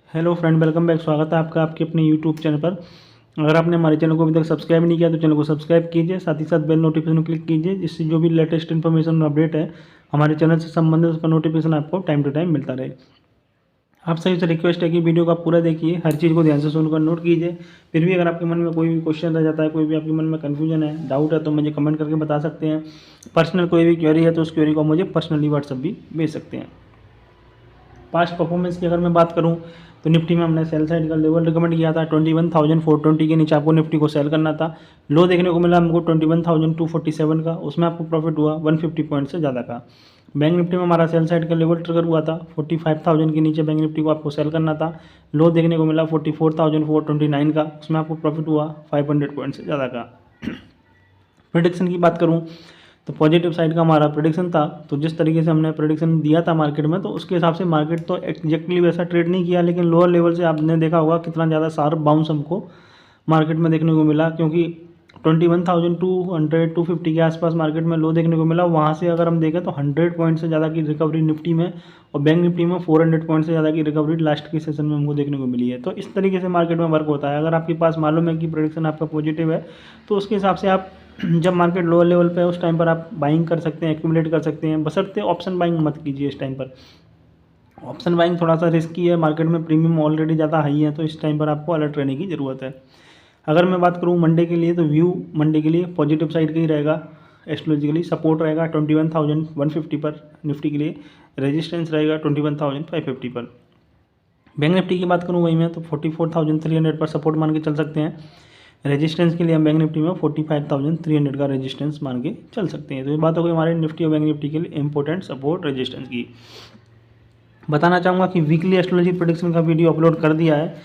Hello friend, welcome back. स्वागत है आपका आपके अपने यूट्यूब चैनल पर। अगर आपने हमारे चैनल को अभी तक सब्सक्राइब नहीं किया तो चैनल को सब्सक्राइब कीजिए, साथ ही साथ बेल नोटिफिकेशन क्लिक कीजिए, जिससे जो भी लेटेस्ट इन्फॉर्मेशन अपडेट है हमारे चैनल से संबंधित उसका नोटिफिकेशन आपको टाइम टू टाइम मिलता रहे। आप सभी से रिक्वेस्ट है कि वीडियो को आप पूरा देखिए, हर चीज़ को ध्यान से सुनकर नोट कीजिए। फिर भी अगर आपके मन में कोई भी क्वेश्चन रह जाता है, कोई भी आपके मन में कन्फ्यूजन है, डाउट है, तो मुझे कमेंट करके बता सकते हैं। पर्सनल कोई भी क्वेरी है तो उस क्वेरी को मुझे पर्सनली व्हाट्सएप भी भेज सकते हैं। पास्ट परफॉर्मेंस की अगर मैं बात करूं तो निफ्टी में हमने सेल साइड का लेवल रिकमेंड किया था 21,420 के नीचे आपको निफ्टी को सेल करना था। लो देखने को मिला हमको 21,247 का, उसमें आपको प्रॉफिट हुआ 150 पॉइंट से ज़्यादा का। बैंक निफ्टी में हमारा सेल साइड का लेवल ट्रिगर हुआ था 45,000 के नीचे बैंक निफ्टी को आपको सेल करना था। लो देखने को मिला 44,429 का, उसमें आपको प्रॉफिट हुआ 500 पॉइंट से ज़्यादा का। प्रेडिक्शन की बात करूँ तो पॉजिटिव साइड का हमारा प्रेडिक्शन था, तो जिस तरीके से हमने प्रेडिक्शन दिया था मार्केट में, तो उसके हिसाब से मार्केट तो एग्जैक्टली वैसा ट्रेड नहीं किया, लेकिन लोअर लेवल से आपने देखा होगा कितना ज़्यादा शार्प बाउंस हमको मार्केट में देखने को मिला, क्योंकि 21,200 250 के आसपास मार्केट में लो देखने को मिला। वहाँ से अगर हम देखें तो 100 पॉइंट से ज़्यादा की रिकवरी निफ्टी में और बैंक निफ्टी में 400 पॉइंट से ज़्यादा की रिकवरी लास्ट के सेशन में हमको देखने को मिली है। तो इस तरीके से मार्केट में वर्क होता है। अगर आपके पास मालूम है कि प्रेडिक्शन आपका पॉजिटिव है तो उसके हिसाब से आप जब मार्केट लोअर लेवल पे है उस टाइम पर आप बाइंग कर सकते हैं, एक्यूमुलेट कर सकते हैं, बशर्ते ऑप्शन बाइंग मत कीजिए इस टाइम पर। ऑप्शन बाइंग थोड़ा सा रिस्की है, मार्केट में प्रीमियम ऑलरेडी ज़्यादा हाई है, तो इस टाइम पर आपको अलर्ट रहने की ज़रूरत है। अगर मैं बात करूँ मंडे के लिए तो व्यू मंडे के लिए पॉजिटिव साइड का ही रहेगा। एस्ट्रोलॉजिकली सपोर्ट रहेगा 21,150 पर निफ्टी के लिए, रेजिस्टेंस रहेगा 21,550 पर। बैंक निफ्टी की बात करूँ वही मैं तो 44,300 पर सपोर्ट मान के चल सकते हैं। रेजिस्टेंस के लिए हम बैंक निफ्टी में 45,300 का रेजिस्टेंस मान के चल सकते हैं। तो ये बात हो गई हमारे निफ्टी और बैंक निफ्टी के लिए इंपॉर्टेंट सपोर्ट रेजिस्टेंस की। बताना चाहूँगा कि वीकली एस्ट्रोलॉजी प्रेडिक्शन का वीडियो अपलोड कर दिया है,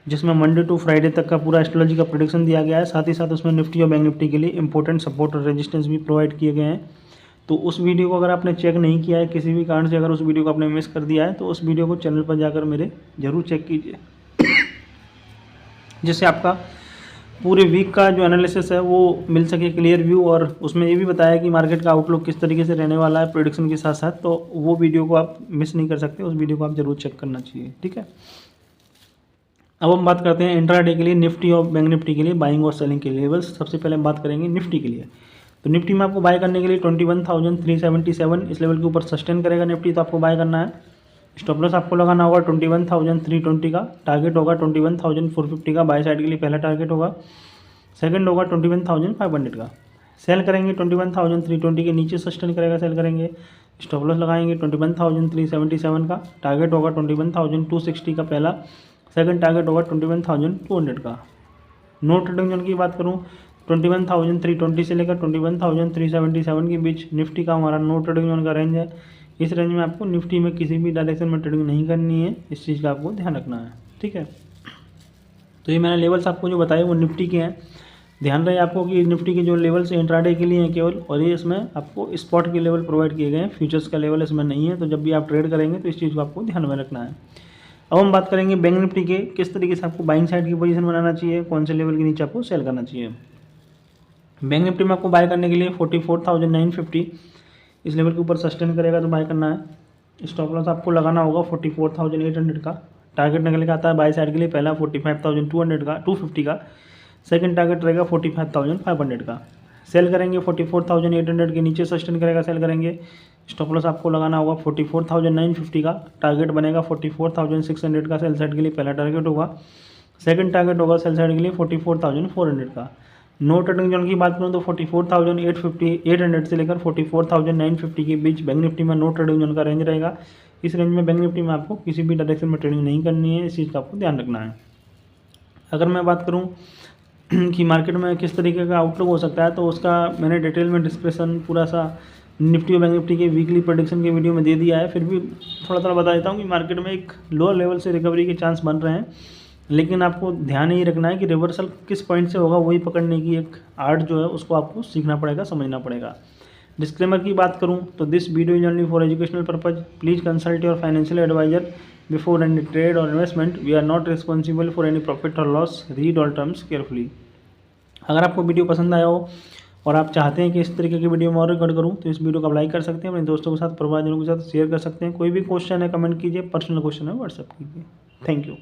जिसमें मंडे टू फ्राइडे तक का पूरा एस्ट्रोलॉजी का प्रेडिक्शन दिया गया है। साथ ही साथ उसमें निफ्टी और बैंक निफ्टी के लिए इंपॉर्टेंट सपोर्ट और रेजिस्टेंस भी प्रोवाइड किए गए हैं। तो उस वीडियो को अगर आपने चेक नहीं किया है, किसी भी कारण से अगर उस वीडियो को आपने मिस कर दिया है, तो उस वीडियो को चैनल पर जाकर मेरे जरूर चेक कीजिए, जिससे आपका पूरे वीक का जो एनालिसिस है वो मिल सके क्लियर व्यू। और उसमें ये भी बताया कि मार्केट का आउटलुक किस तरीके से रहने वाला है प्रेडिक्शन के साथ साथ, तो वो वीडियो को आप मिस नहीं कर सकते, उस वीडियो को आप जरूर चेक करना चाहिए। ठीक है, अब हम बात करते हैं इंट्राडे के लिए निफ्टी और बैंक निफ्टी के लिए बाइंग और सेलिंग के लेवल्स। सबसे पहले हम बात करेंगे निफ्टी के लिए। तो निफ्टी में आपको बाय करने के लिए 21,377 इस लेवल के ऊपर सस्टेन करेगा निफ्टी, तो आपको बाय करना है। स्टॉप लॉस आपको लगाना होगा 21,320 का, टारगेट होगा 21,450 का, बाय साइड के लिए पहला टारगेट होगा, सेकंड होगा 21,500 का। सेल करेंगे 21,320 के नीचे सस्टेन करेगा, सेल करेंगे। स्टॉप लॉस लगाएंगे 21,377 का, टारगेट होगा 21,260 का पहला, सेकंड टारगेट होगा 21,200 का। नो ट्रेडिंग जोन की बात करूँ 21,320 से लेकर 21,377 के बीच निफ्टी का हमारा नो ट्रेडिंग जोन का रेंज है। इस रेंज में आपको निफ्टी में किसी भी डायरेक्शन में ट्रेडिंग नहीं करनी है, इस चीज़ का आपको ध्यान रखना है। ठीक है, तो ये मैंने लेवल्स आपको जो बताए वो निफ्टी के हैं। ध्यान रहे आपको कि निफ्टी के जो लेवल्स इंट्राडे के लिए हैं केवल, और ये इसमें आपको स्पॉट के लेवल प्रोवाइड किए गए हैं, फ्यूचर्स का लेवल इसमें नहीं है। तो जब भी आप ट्रेड करेंगे तो इस चीज़ को आपको ध्यान में रखना है। अब हम बात करेंगे बैंक निफ्टी के, किस तरीके से आपको बाइंग साइड की पोजीशन बनाना चाहिए, कौन से लेवल के नीचे आपको सेल करना चाहिए। बैंक निफ्टी में आपको बाय करने के लिए 44,950 इस लेवल के ऊपर सस्टेन करेगा तो बाय करना है। स्टॉप लॉस आपको लगाना होगा 44,800 का, टारगेट निकल के आता है बाय साइड के लिए पहला 45,200 का 250 का, सेकंड टारगेट रहेगा 45,500 का। सेल करेंगे 44,800 के नीचे सस्टेन करेगा, सेल करेंगे। स्टॉप लॉस आपको लगाना होगा 44,950 का, टारगेट बनेगा 44,600 का, सेल साइड के लिए पहला टारगेट होगा, सेकंड टारगेट होगा सेल साइड के लिए 44,400 का। नो ट्रेडिंग जोन की बात करूँ तो 44,800 से लेकर 44,950 के बीच बैंक निफ्टी में नो ट्रेडिंग जोन का रेंज रहेगा। इस रेंज में बैंक निफ्टी में आपको किसी भी डायरेक्शन में ट्रेडिंग नहीं करनी है, इस चीज़ का आपको ध्यान रखना है। अगर मैं बात करूँ कि मार्केट में किस तरीके का आउटलुक हो सकता है, तो उसका मैंने डिटेल में डिस्कशन पूरा सा निफ्टी और बैंक निफ्टी के वीकली प्रेडिक्शन के वीडियो में दे दिया है। फिर भी थोड़ा थोड़ा बता देता हूँ कि मार्केट में एक लोअर लेवल से रिकवरी के चांस बन रहे हैं, लेकिन आपको ध्यान यही रखना है कि रिवर्सल किस पॉइंट से होगा, वही पकड़ने की एक आर्ट जो है उसको आपको सीखना पड़ेगा, समझना पड़ेगा। डिस्क्लेमर की बात करूं तो this video is only for educational purpose, please consult your financial advisor before any trade और investment, we are not responsible for any profit और loss, read all terms carefully. अगर आपको वीडियो पसंद आया हो और आप चाहते हैं कि इस तरीके की वीडियो मैं और रिकॉर्ड करूँ तो इस वीडियो को आप लाइक कर सकते हैं, अपने दोस्तों के साथ, परिवारजनों के साथ शेयर कर सकते हैं। कोई भी क्वेश्चन है कमेंट कीजिए, पर्सनल क्वेश्चन है व्हाट्सएप कीजिए। Thank you.